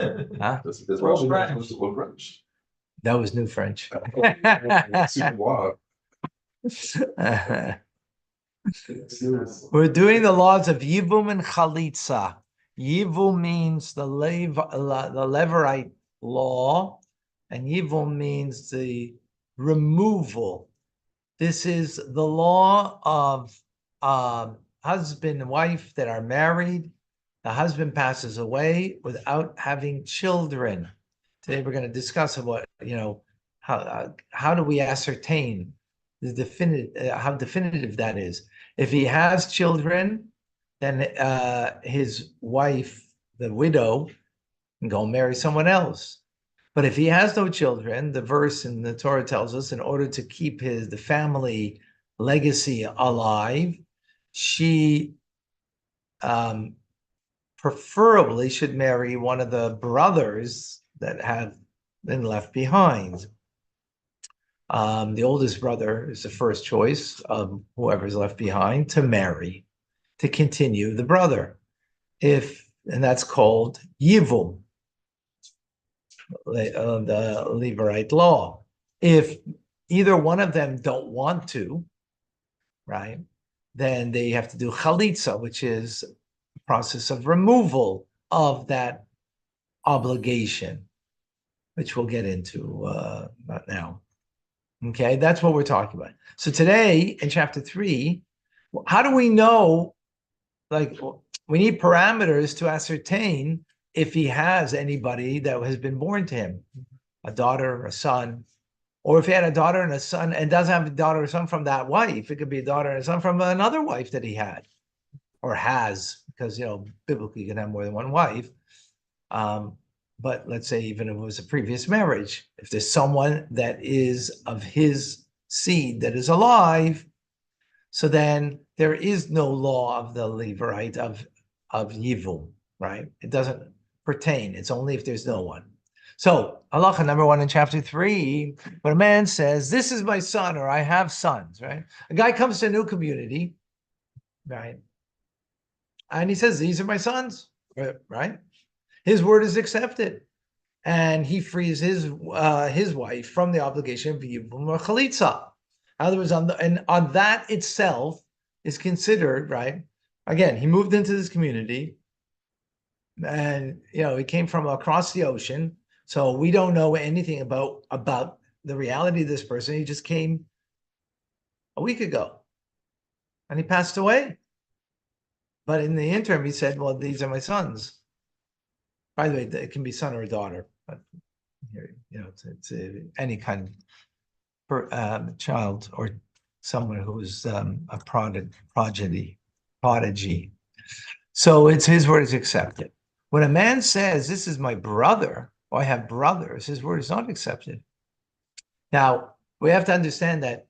Huh? That's why French. French. That was New French. Super wild. We're doing the laws of Yibum and Chalitza. Yibum means the Levirate law, and Yibum means the removal. This is the law of husband and wife that are married. The husband passes away without having children. Today we're going to discuss about, how do we ascertain the definitive, how definitive that is. If he has children, then his wife, the widow, can go marry someone else. But if he has no children, the verse in the Torah tells us, in order to keep the family legacy alive, she preferably should marry one of the brothers that have been left behind. The oldest brother is the first choice of whoever's left behind to marry, to continue the brother. And that's called Yivum, the Levirate law. If either one of them don't want to, right, then they have to do Chalitza, which is a process of removal of that obligation, which we'll get into not now. Okay, that's what we're talking about. So today in chapter 3, how do we know, like, we need parameters to ascertain if he has anybody that has been born to him, a daughter, a son, or if he had a daughter and a son and doesn't have a daughter or son from that wife, it could be a daughter and a son from another wife that he had or has, because, biblically you can have more than one wife. But let's say even if it was a previous marriage, if there's someone that is of his seed that is alive, so then there is no law of the Levirate of Yivum, right? It doesn't pertain. It's only if there's no one. So halacha number 1 in chapter 3, when a man says, "This is my son," or "I have sons," right? A guy comes to a new community, right? And he says, "These are my sons," right? His word is accepted, and he frees his wife from the obligation of Yibum or Chalitza. In other words, on that itself is considered, right? Again, he moved into this community, and he came from across the ocean, so we don't know anything about the reality of this person. He just came a week ago, and he passed away. But in the interim, he said, "Well, these are my sons." By the way, it can be son or a daughter, but it's any kind of child or someone who's a prodigy. So it's his word is accepted. When a man says, "This is my brother," or "I have brothers," his word is not accepted. Now we have to understand that,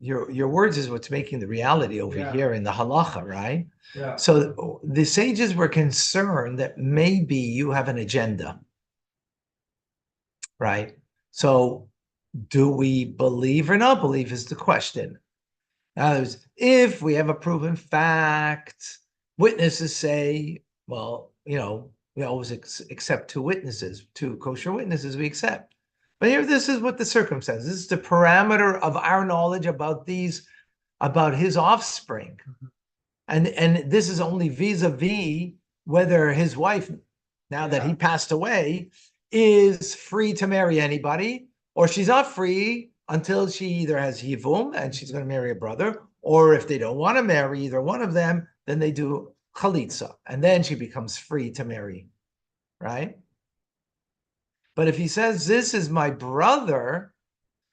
your words is what's making the reality over here in the halacha, right? Yeah. So the sages were concerned that maybe you have an agenda, right? So do we believe or not believe is the question. In other words, if we have a proven fact, witnesses say, well, we always accept 2 witnesses, 2 kosher witnesses we accept. But here, this is what the circumstance. This is the parameter of our knowledge about his offspring. And this is only vis-a-vis whether his wife, now that he passed away, is free to marry anybody, or she's not free until she either has Yivum and she's going to marry a brother, or if they don't want to marry either one of them, then they do Chalitza, and then she becomes free to marry, right? But if he says, "This is my brother,"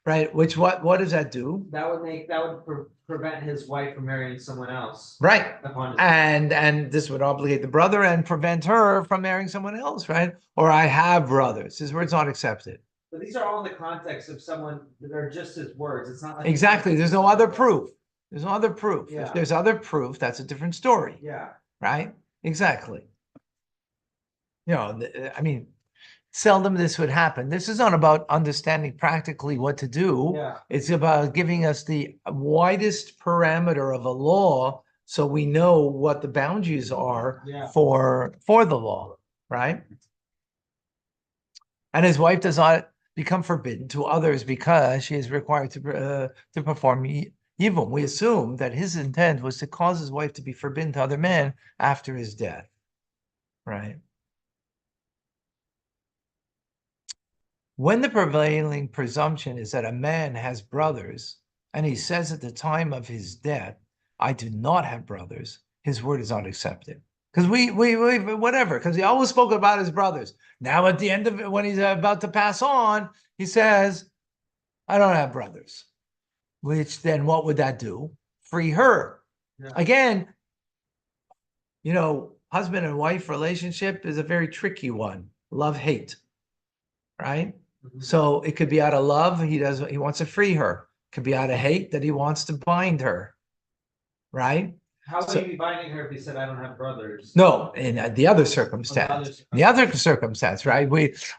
right, which what does that do? That would prevent his wife from marrying someone else. Right. And this would obligate the brother and prevent her from marrying someone else, right? Or "I have brothers." His word's not accepted. But these are all in the context of someone that are just his words. It's not like exactly. There's no other proof. There's no other proof. Yeah. If there's other proof, that's a different story. Yeah. Right? Exactly. I mean, seldom this would happen. This is not about understanding practically what to do. Yeah. It's about giving us the widest parameter of a law so we know what the boundaries are for the law, right? And his wife does not become forbidden to others because she is required to perform evil. We assume that his intent was to cause his wife to be forbidden to other men after his death, right? When the prevailing presumption is that a man has brothers, and he says at the time of his death, I do not have brothers, his word is not accepted. Because we whatever, because he always spoke about his brothers. Now at the end of it, when he's about to pass on, he says, I don't have brothers. Which then what would that do? Free her. Yeah. Again, husband and wife relationship is a very tricky one. Love, hate, right? Mhm. So it could be out of love, he wants to free her. It could be out of hate that he wants to bind her, right? How would So- he be binding her if he said, I don't have brothers? No, in the other circumstance, right?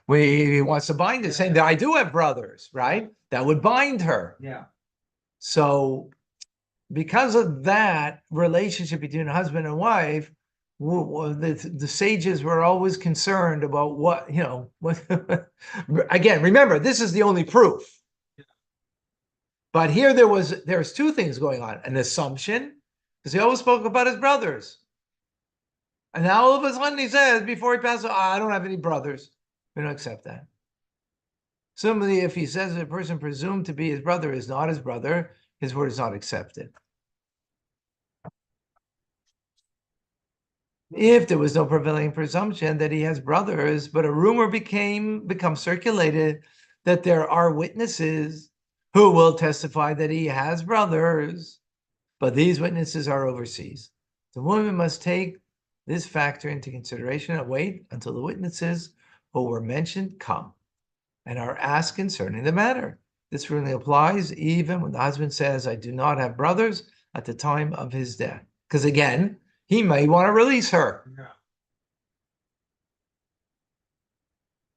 He wants to bind her, saying that I do have brothers, right? That would bind her. Yeah. So because of that relationship between husband and wife, the sages were always concerned about what. Again, remember, this is the only proof. But here there's two things going on: an assumption, because he always spoke about his brothers, and now all of a sudden he says before he passes, I don't have any brothers. We don't accept that. Similarly, if he says that a person presumed to be his brother is not his brother, his word is not accepted. If there was no prevailing presumption that he has brothers, but a rumor becomes circulated that there are witnesses who will testify that he has brothers, but these witnesses are overseas. The woman must take this factor into consideration and wait until the witnesses who were mentioned come and are asked concerning the matter. This really applies even when the husband says, I do not have brothers at the time of his death. Because again, he may want to release her. Yeah.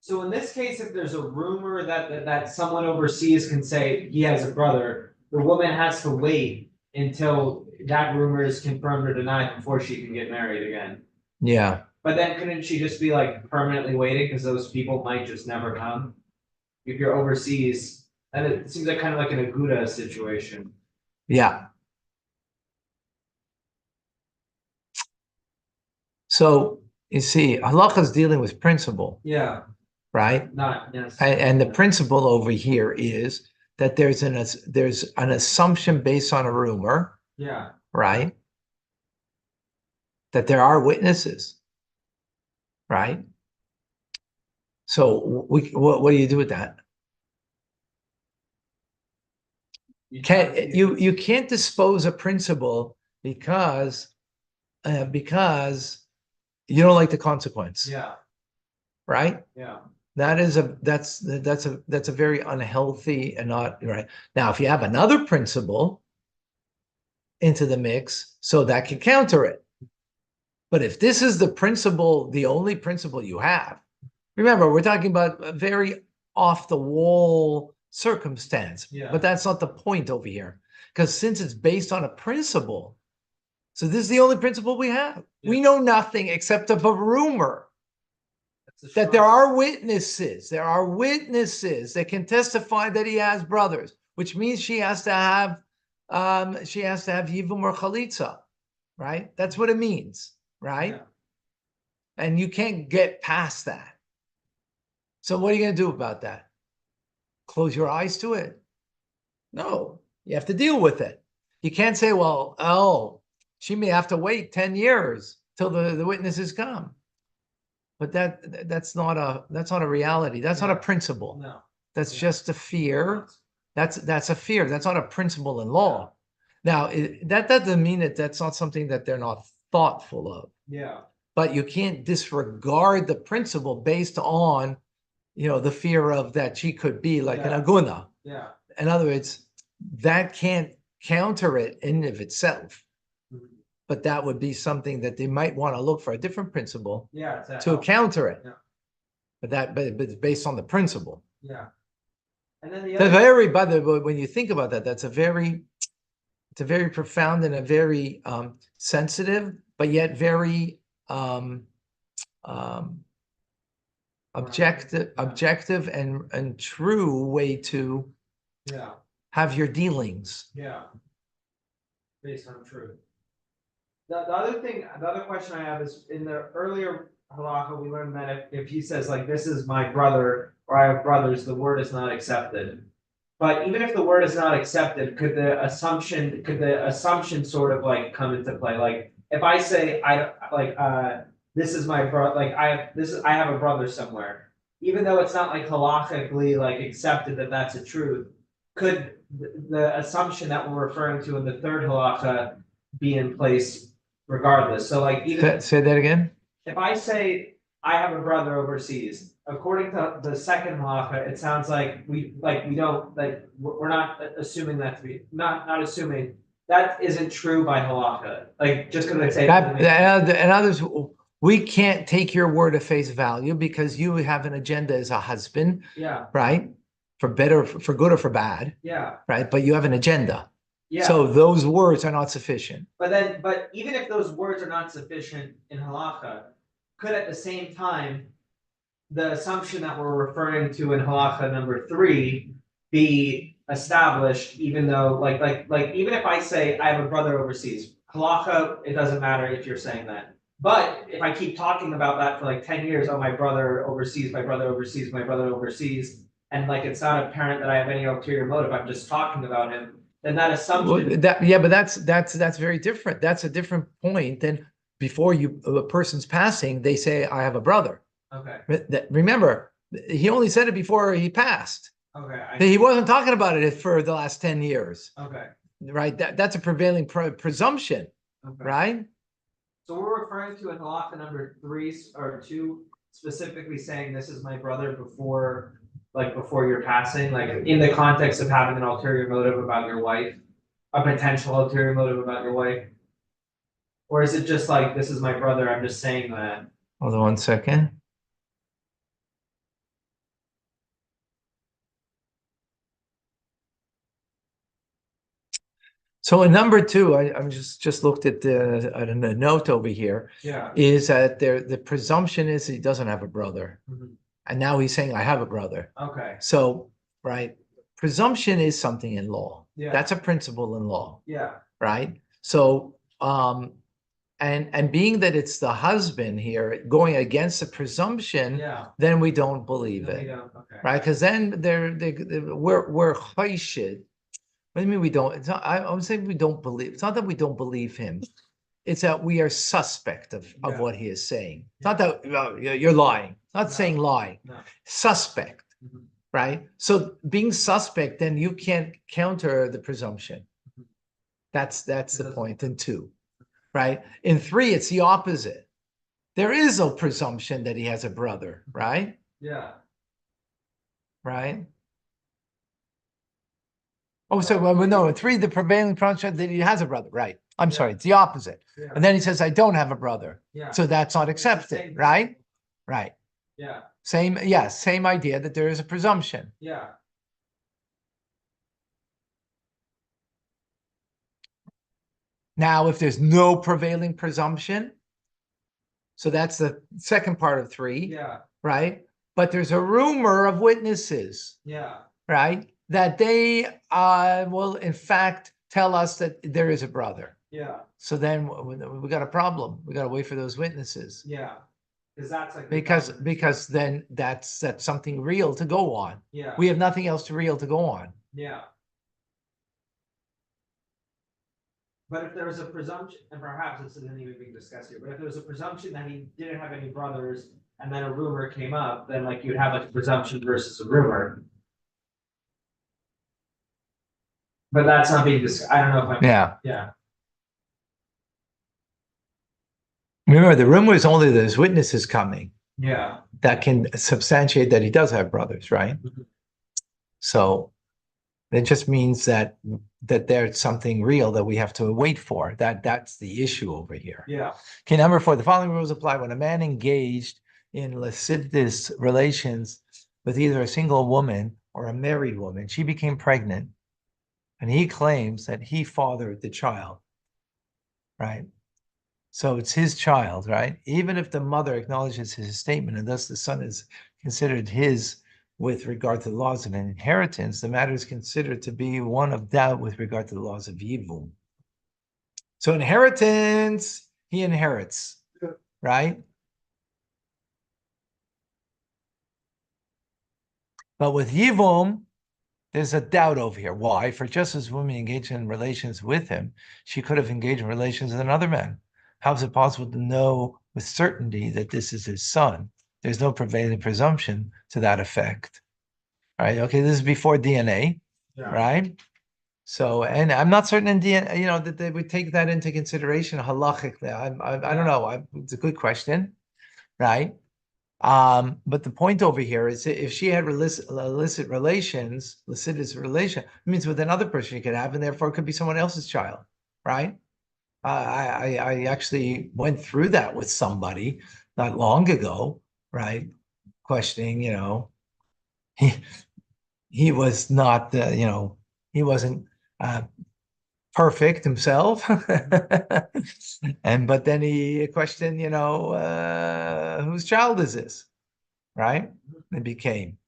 So in this case, if there's a rumor that someone overseas can say he has a brother, the woman has to wait until that rumor is confirmed or denied before she can get married again. Yeah. But then couldn't she just be like permanently waiting because those people might just never come? If you're overseas, and it seems like kind of like an Aguda situation. Yeah. So you see, halacha is dealing with principle, Yeah, right? not yes. And the principle over here is that there's an assumption based on a rumor, Yeah, right? That there are witnesses, right? So what do you do with that? You can't dispose a principle because you don't like the consequence, Yeah, right? yeah, That's a very unhealthy and not right. Now, if you have another principle into the mix, so that can counter it. But if this is the principle, the only principle you have, remember, we're talking about a very off the wall circumstance, Yeah. but that's not the point over here. Because since it's based on a principle, so this is the only principle we have. Yeah. We know nothing except of a rumor that's a that there strong- are witnesses. There are witnesses that can testify that he has brothers, which means she has to have yivum or chalitza, right? That's what it means, right? Yeah. And you can't get past that. So what are you going to do about that? Close your eyes to it? No, you have to deal with it. You can't say, well, oh, she may have to wait 10 years till the witnesses come. But that's not a reality. That's not a Yeah. principle. No. That's Yeah. just a fear. That's a fear. That's not a principle in law. Now, that doesn't mean that that's not something that they're not thoughtful of. Yeah, But you can't disregard the principle based on, the fear of that she could be like an Yeah. aguna. yeah. In other words, that can't counter it in and of itself. Mhm. But that would be something that they might want to look for a different principle Yeah, to counter it. Yeah. But it's based on the principle. Yeah. And then the The other, by the way, when you think about that, it's a very profound and a very sensitive, but yet very a objective and true way to Yeah, have your dealings. yeah. Based on truth. The other question I have is, in the earlier halacha, we learned that if he says like, this is my brother, or I have brothers, the word is not accepted. But even if the word is not accepted, could the assumption sort of like come into play? Like, if I say, this is my brother, like I have a brother somewhere, even though it's not like halachically like accepted that that's a truth, could the assumption that we're referring to in the third halacha be in place regardless? So like, even Say that again. if I say I have a brother overseas, according to the second halacha, it sounds like we don't, like, we're not assuming that to be, not assuming, that isn't true by halacha. Like, just because I say. And others, we can't take your word at face value because you have an agenda as a husband, Yeah, right? For better, for good or for bad, yeah, right? But you have an agenda. yeah. So those words are not sufficient. But even if those words are not sufficient in halacha, could at the same time, the assumption that we're referring to in halacha number 3 be established, even though like even if I say I have a brother overseas, halacha, it doesn't matter if you're saying that. But if I keep talking about that for like 10 years, oh, my brother overseas, my brother overseas, my brother overseas, and like it's not apparent that I have any ulterior motive, I'm just talking about him, then that assumption. But that's very different. That's a different point than before a person's passing, they say, I have a brother. Okay, Remember, he only said it before he passed. okay, He wasn't talking about it for the last 10 years, okay, right? That's a prevailing presumption, okay. right? So we're referring to in halacha number 3 or 2, specifically saying this is my brother before you're passing, like in the context of having an ulterior motive about your wife, a potential ulterior motive about your wife? Or is it just like, this is my brother, I'm just saying that? Hold on 1 second. So in number 2, I'm just looked at the note over here. Yeah. Is that the presumption is he doesn't have a brother, Mhm. and now he's saying I have a brother. Okay, So right, presumption is something in law. yeah, That's a principle in law, yeah, right? So and being that it's the husband here going against the presumption, yeah. then we don't believe No, we it, don't, okay. right? Because then we're chayshid. What do you mean we don't? It's not, I'm saying we don't believe. It's not that we don't believe him. It's that we are suspect of Yeah. what he is saying. It's not that you're lying. It's not No. saying lie. No. Suspect, Mhm. right? So being suspect, then you can't counter the presumption. Mhm. That's the That's- point in 2, right? In 3, it's the opposite. There is no presumption that he has a brother, right? Yeah, Right? Oh, so well, no, in 3, the prevailing presumption that he has a brother, right? I'm Yeah. sorry, it's the opposite. yeah, And then he says, I don't have a brother. yeah, So that's not It's the accepted, same- right? Right. yeah, Same, yes, same idea that there is a presumption. yeah, Now, if there's no prevailing presumption, so that's the second part of 3, yeah, right? But there's a rumor of witnesses, yeah, right? That they will in fact tell us that there is a brother. yeah, So then we got a problem. We got to wait for those witnesses. yeah. Because that's like. the Because government's- then that's something real to go on. Yeah, We have nothing else to real to go on. yeah. But if there was a presumption, and perhaps this isn't even being discussed here, but if there was a presumption that he didn't have any brothers, and then a rumor came up, then like you'd have like a presumption versus a rumor. But that's not being discussed. I don't know if I'm. Yeah. Yeah, Remember, the rumor is only there's witnesses coming yeah, that can substantiate that he does have brothers, right? Mhm. So it just means that there's something real that we have to wait for. That's the issue over here. yeah, Okay, number 4, the following rules apply when a man engaged in lascivious relations with either a single woman or a married woman. She became pregnant, and he claims that he fathered the child, right? So it's his child, right? Even if the mother acknowledges his statement and thus the son is considered his with regard to the laws of inheritance, the matter is considered to be one of doubt with regard to the laws of Yibum. So inheritance, he inherits, right? But with Yibum, there's a doubt over here. Why? For just as women engage in relations with him, she could have engaged in relations with another man. How is it possible to know with certainty that this is his son? There's no prevailing presumption to that effect. Right? Okay, this is before DNA, right? So, and I'm not certain in DNA, that they would take that into consideration halachically. I don't know. It's a good question, right? But the point over here is if she had lascivious relation, it means with another person she could have, and therefore it could be someone else's child, right? I actually went through that with somebody not long ago, right? Questioning, he was not, he wasn't perfect himself, but then he questioned, whose child is this, right? It became.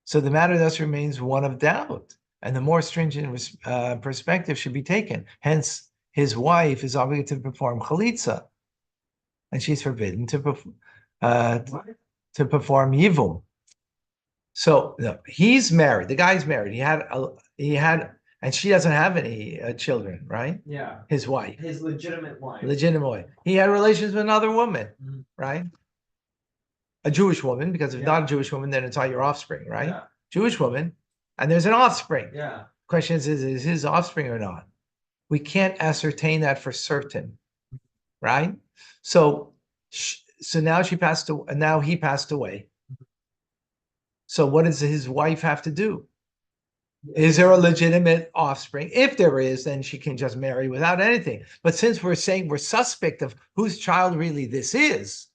So the matter thus remains one of doubt, and the more stringent perspective should be taken. Hence, his wife is obligated to perform chalitza, and she's forbidden to perform yivum. So no, he's married. The guy's married. He had, and she doesn't have any children, right? Yeah. His wife. His legitimate wife. Legitimate wife. He had relations with another woman, right? A Jewish woman, because if not a Jewish woman, then it's all your offspring, right? Yeah. Jewish woman, and there's an offspring. Yeah. Question is his offspring or not? We can't ascertain that for certain, right? So now she passed away, and now he passed away. So what does his wife have to do? Is there a legitimate offspring? If there is, then she can just marry without anything. But since we're saying we're suspect of whose child really this is,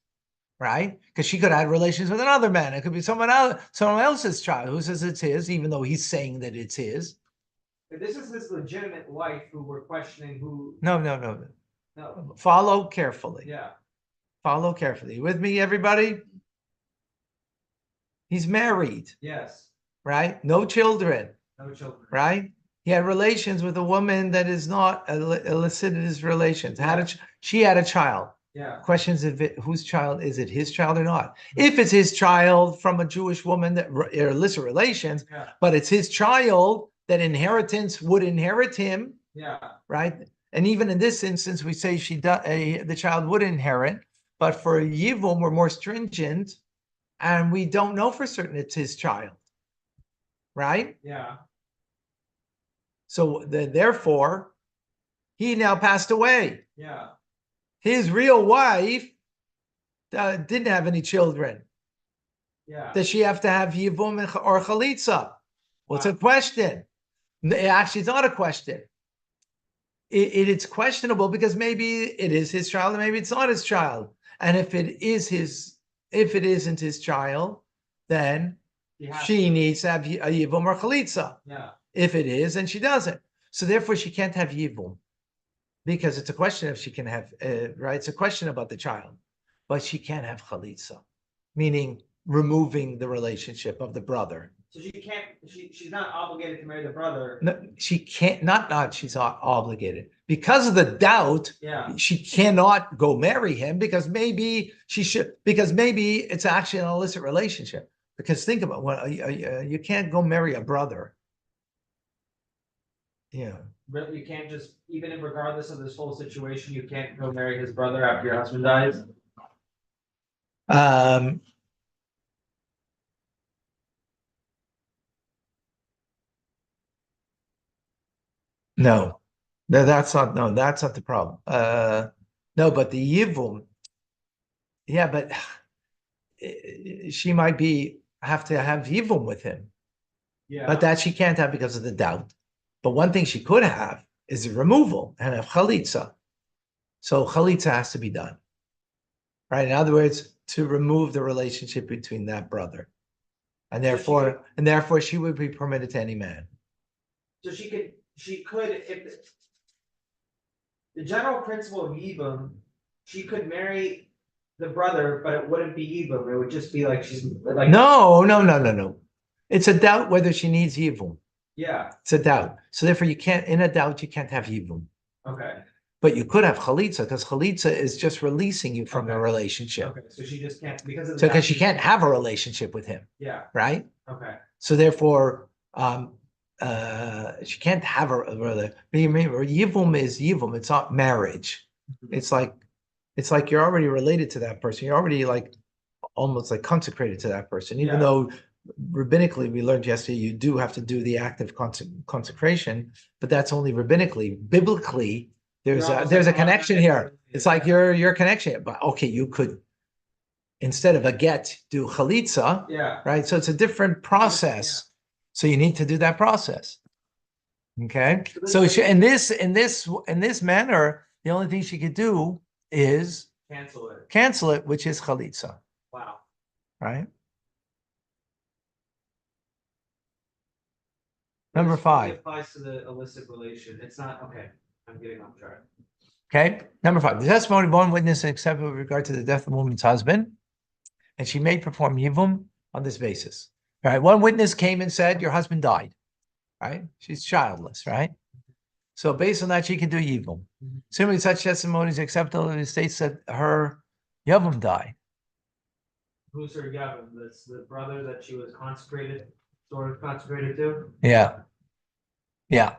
right? Because she could have had relations with another man. It could be someone else's child who says it's his, even though he's saying that it's his. But this is his legitimate wife who we're questioning who. No. No. Follow carefully. Yeah. Follow carefully. With me, everybody? He's married. Yes. Right? No children. No children. Right? He had relations with a woman that is not illicit in his relations. She had a child. Yeah. Questions whose child is it? His child or not? If it's his child from a Jewish woman that illicit relations, but it's his child that inheritance would inherit him. Yeah. Right? And even in this instance, we say the child would inherit, but for Yivum, we're more stringent, and we don't know for certain it's his child. Right? Yeah. So therefore, he now passed away. Yeah. His real wife didn't have any children. Yeah. Does she have to have Yivum or Chalitza? Well, it's a question. Actually, it's not a question. It's questionable because maybe it is his child and maybe it's not his child. And if it isn't his child, then she needs to have a Yivum or Chalitza. Yeah. If it is, then she doesn't. So therefore, she can't have Yivum. Because it's a question if she can have, right? It's a question about the child, but she can't have chalitza, meaning removing the relationship of the brother. So she can't. She's not obligated to marry the brother. No, she can't. Not. She's not obligated because of the doubt. Yeah. She cannot go marry him because maybe she should. Because maybe it's actually an illicit relationship. Because think about you can't go marry a brother. Yeah. Really, you can't just, even regardless of this whole situation, you can't go marry his brother after your husband dies. No, that's not the problem. No, but the Yivum, yeah, but she might have to have Yivum with him. Yeah. But that she can't have because of the doubt. But one thing she could have is a removal and a chalitza. So chalitza has to be done. Right? In other words, to remove the relationship between that brother. And therefore she would be permitted to any man. So she could, if the general principle of Yibum, she could marry the brother, but it wouldn't be Yibum. It would just be like she's like No. It's a doubt whether she needs Yibum. Yeah. It's a doubt. So therefore, you can't, in a doubt, you can't have Yibum. Okay. But you could have Chalitza, because Chalitza is just releasing you from a Okay. relationship. Okay. So she just can't because of So that. because she can't have a relationship with him, Yeah. right? Okay. So therefore, she can't have a brother. Yivum is Yivum. It's not marriage. It's like you're already related to that person. You're already like almost like consecrated to that person, even Yeah. though rabbinically we learned yesterday you do have to do the act of consecration, but that's only rabbinically. Biblically, there's You're a almost there's a like connection here. automatically- It's like your connection. But okay, you could instead of a get do chalitza, Yeah. right? So it's a different process. So you need to do that process. Okay. So she, in this manner, the only thing she could do is Cancel it. which is chalitza, Wow. right? But Number this only 5. applies to the illicit relation. It's not okay. I'm getting off track. Okay. Number 5. The testimony of one witness accepted with regard to the death of the woman's husband, and she may perform yivum on this basis. All right. One witness came and said, "Your husband died." Right? She's childless, right? So based on that, she can do yivum. Similarly, such testimony is acceptable if it states that her yavum died. Who's her Yavin? That's the brother that she was consecrated, sort of consecrated to? Yeah.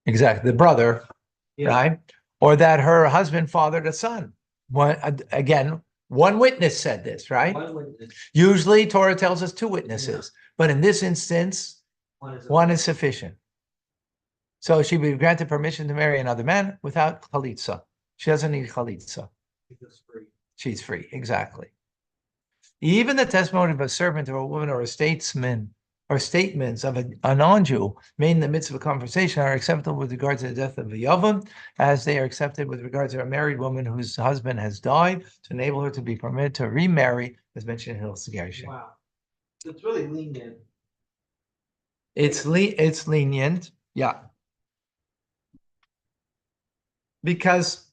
Exactly. The brother, Yeah. right? Or that her husband fathered a son. Again, one witness said this, right? One witness. Usually Torah tells us 2 witnesses, but in this instance, one is sufficient. So she would be granted permission to marry another man without chalitza. She doesn't need chalitza. She's free, exactly. Even the testimony of a servant or a woman or a statesman or statements of a non-Jew made in the midst of a conversation are acceptable with regard to the death of a Yavam, as they are accepted with regard to a married woman whose husband has died, to enable her to be permitted to remarry, as mentioned in Hilchos Gerushin. Wow. It's really lenient. It's lenient, yeah. Because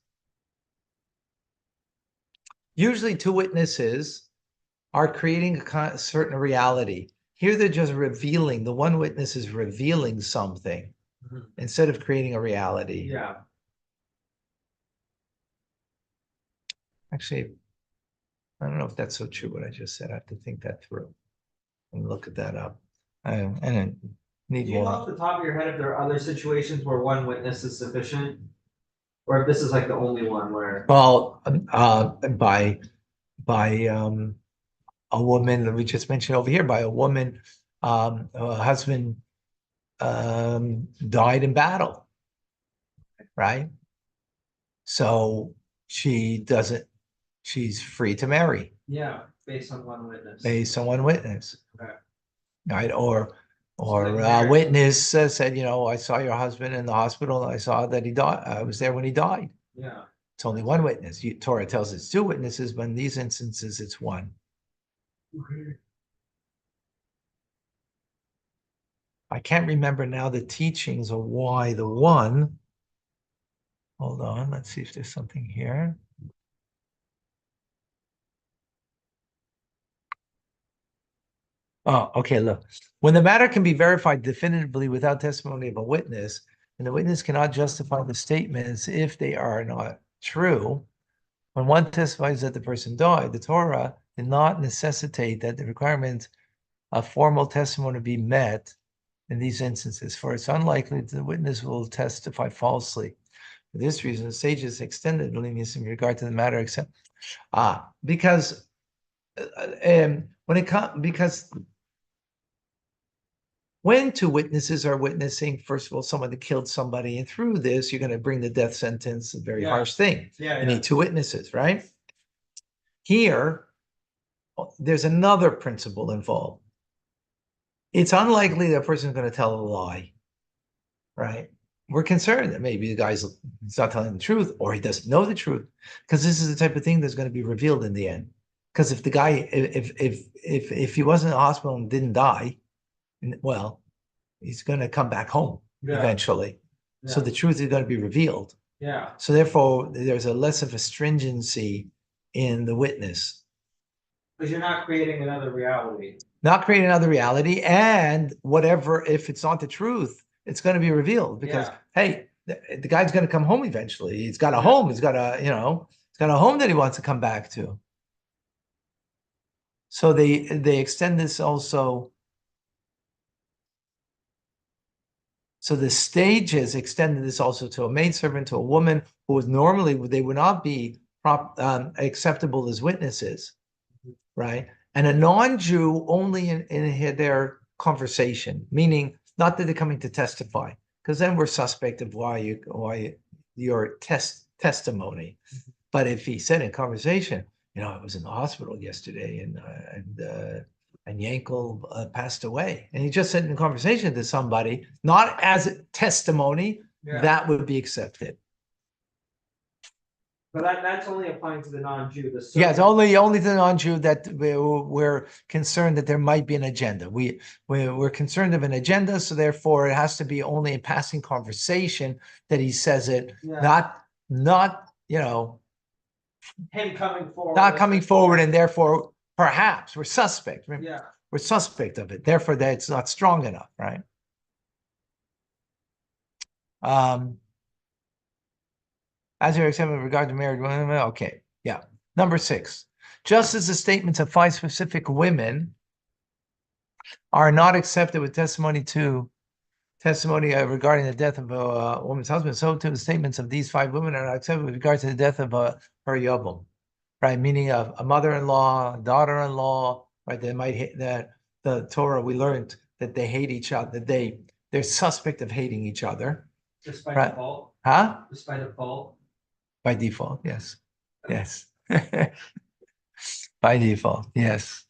usually 2 witnesses are creating a certain reality. Here they're just revealing, the one witness is revealing something instead of creating a reality. Yeah. Actually, I don't know if that's so true what I just said. I have to think that through and look at that up. And I need Do you know more. off the top of your head if there are other situations where one witness is sufficient? Or if this is like the only one where, Well, by a woman that we just mentioned over here, by a woman, a husband died in battle, right? So she's free to marry yeah, based on one witness. based on one witness. Okay. Right? Or like a marriage. witness said, I saw your husband in the hospital. I saw that he died. I was there when he died. Yeah. It's only one witness. Torah tells it's 2 witnesses, but in these instances, it's 1. I can't remember now the teachings of why the 1. Hold on, let's see if there's something here. Oh, okay, look. When the matter can be verified definitively without testimony of a witness, and the witness cannot justify the statements if they are not true, when one testifies that the person died, the Torah did not necessitate that the requirement of formal testimony be met in these instances, for it's unlikely that the witness will testify falsely. For this reason, the sages extended the leniency in regard to the matter, except because when 2 witnesses are witnessing, first of all, someone that killed somebody, and through this, you're going to bring the death sentence, a very harsh thing. Yeah. You need 2 witnesses, right? Here, there's another principle involved. It's unlikely that person is going to tell a lie, right? We're concerned that maybe the guy's not telling the truth, or he doesn't know the truth, because this is the type of thing that's going to be revealed in the end. Because if the guy, if he wasn't in the hospital and didn't die, well, he's going to come back home eventually, So Yeah. the truth is going to be revealed. Yeah, So therefore, there's a less of a stringency in the witness. because you're not creating another reality. Not create another reality, and whatever, if it's not the truth, it's going to be revealed because Yeah. hey, the guy's going to come home eventually. He's got a Yeah. home. He's got a, he's got a home that he wants to come back to. So they extend this also. So the stages extended this also to a maidservant, to a woman who would normally they would not be acceptable as witnesses, right? And a non-Jew only in their conversation, meaning not that they're coming to testify, because then we're suspect of why your testimony. But if he said in conversation, I was in the hospital yesterday and Yankel passed away, and he just said in conversation to somebody, not as a testimony, Yeah. that would be accepted. But that's only applying to the non-Jew. The Yeah, it's servant- only the non-Jew that we're concerned that there might be an agenda. We're concerned of an agenda, so therefore it has to be only a passing conversation that he says it, Yeah. not Him coming forward. not coming forward, and therefore perhaps we're suspect. Yeah. We're suspect of it. Therefore, that it's not strong enough, right? As you're accepted with regard to married women, okay, yeah. Number 6, just as the statements of 5 specific women are not accepted with testimony regarding the death of a woman's husband, so too the statements of these 5 women are not accepted with regard to the death of her yavam, right? Meaning of a mother-in-law, daughter-in-law, right? They might hate that. The Torah, we learned that they hate each other, that they're suspect of hating each other. Despite Right. default. Huh? Despite default. By default, yes. Yes. By default, yes.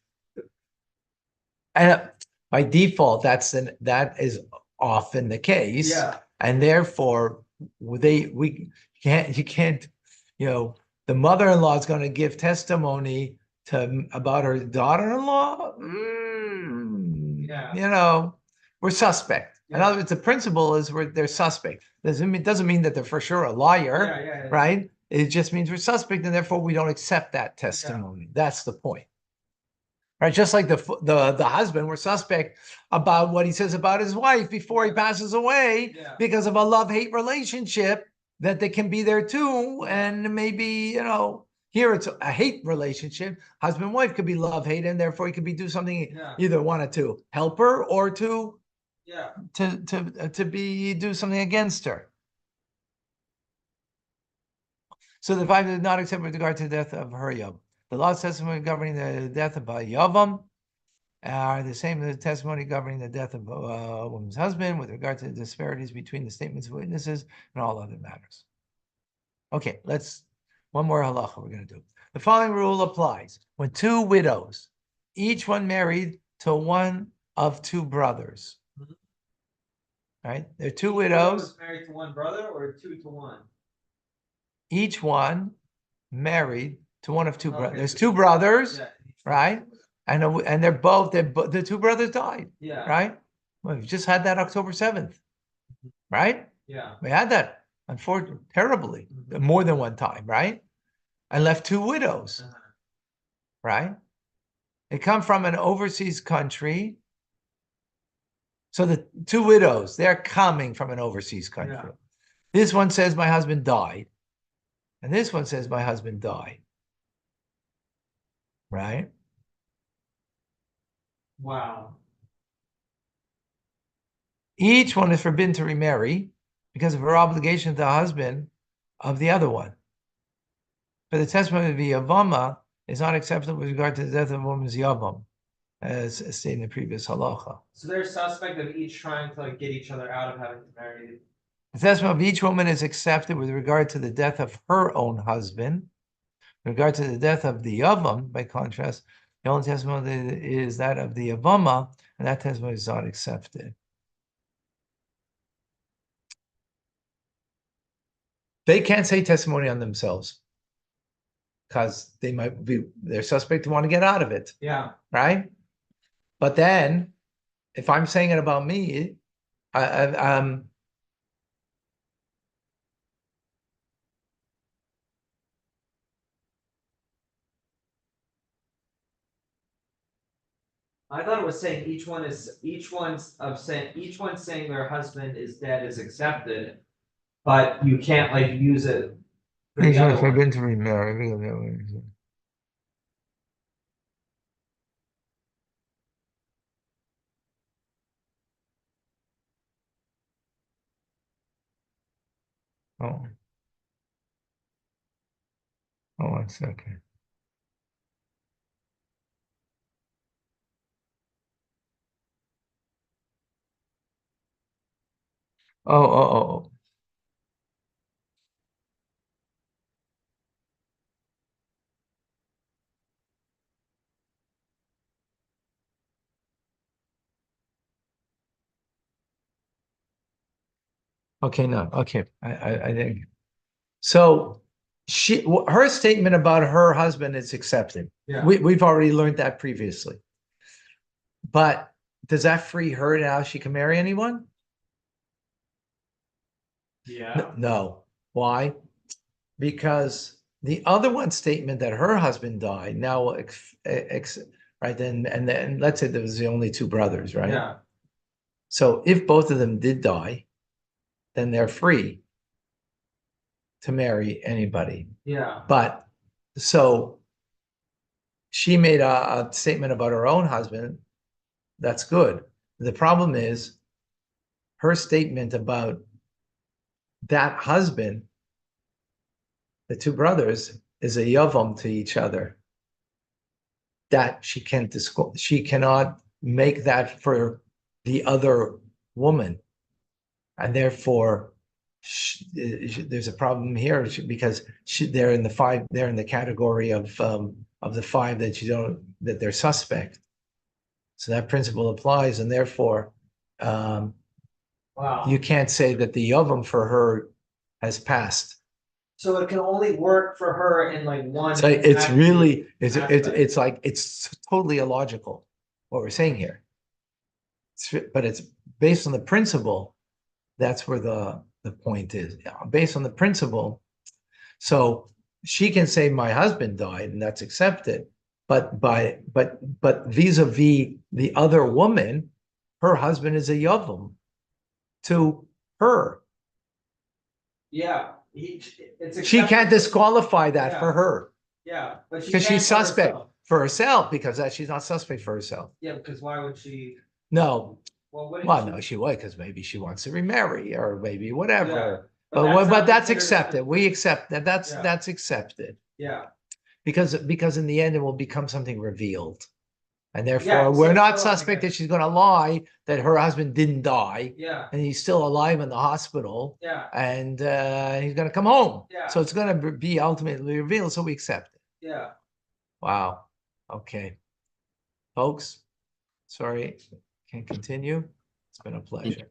And by default, that is often the case. Yeah. And therefore, you can't, the mother-in-law is going to give testimony about her daughter-in-law. Yeah. We're suspect. In Yeah. other words, the principle is they're suspect. Doesn't mean that they're for sure a liar, Yeah. right? It just means we're suspect, and therefore we don't accept that testimony. That's the point. Right, just like the husband, we're suspect about what he says about his wife before he passes away, Yeah. because of a love-hate relationship that they can be there too, and maybe here it's a hate relationship. Husband-wife could be love-hate, and therefore he could do something. Yeah. Either wanted to help her or to Yeah. do something against her. So the 5 did not accept with regard to the death of her yavam. The law's testimony governing the death of a yavam are the same as the testimony governing the death of a woman's husband with regard to the disparities between the statements of witnesses and all other matters. Okay, one more halacha we're going to do. The following rule applies when 2 widows, each one married to one of 2 brothers. Right? There are 2 widows. Was married to one brother or 2 to 1? Each one married to one of 2 brothers. Okay. There's 2 brothers, Yeah. right? And they're the 2 brothers died, Yeah. right? Well, we just had that October 7th, right? Yeah. We had that, unfortunately, terribly, more than one time, right? And left 2 widows, right? They come from an overseas country. So the 2 widows, they're coming from an overseas country. Yeah. This one says, my husband died. And this one says, my husband died. Right? Wow. Each one is forbidden to remarry because of her obligation to the husband of the other one. But the testimony of the Yavama is not acceptable with regard to the death of a woman's Yavam, as stated in the previous halacha. So they're suspect of each trying to get each other out of having to marry. The testimony of each woman is accepted with regard to the death of her own husband. With regard to the death of the Yavam, by contrast, the only testimony is that of the Yavama, and that testimony is not accepted. They can't say testimony on themselves because they're suspect to want to get out of it. Yeah. Right? But then, if I'm saying it about me, I thought it was saying each one's saying their husband is dead is accepted, but you can't like use it for the other one. to remarry. Oh, oh, 1 second. Oh. Okay, no, okay, I think. So her statement about her husband is accepted. Yeah. We've already learned that previously. But does that free her now? She can marry anyone? Yeah. No. Why? Because the other one statement that her husband died now, right then, and then let's say there was the only two brothers, right? Yeah. So if both of them did die, then they're free to marry anybody. Yeah. But so she made a statement about her own husband. That's good. The problem is her statement about that husband, the two brothers, is a yavam to each other. That she cannot make that for the other woman, and therefore there's a problem here because they're in the category of the five that they're suspect. So that principle applies, and therefore Wow. you can't say that the yavam for her has passed. So it can only work for her in like one. So it's really aspect. it's like it's totally illogical what we're saying here. But it's based on the principle. That's where the point is. Based on the principle. So she can say my husband died, and that's accepted. But vis-a-vis the other woman, her husband is a yavam to her. Yeah, it's She can't accepted. disqualify that Yeah. for her Yeah, but she because can she's for suspect herself. for herself because she's not suspect for herself. Yeah, because why would she? No, Well, wouldn't well, she? no, she would because maybe she wants to remarry or maybe whatever. Yeah, But that's not accepted. considered- We accept that. Yeah. That's accepted Yeah, because in the end it will become something revealed, and therefore Yeah, we're so not still, I suspect that guess. she's going to lie that her husband didn't die yeah, and he's still alive in the hospital yeah, and he's going to come home. Yeah. So it's going to be ultimately revealed. So we accept it. yeah. Wow. Okay, folks. Sorry, can't continue. It's been a pleasure.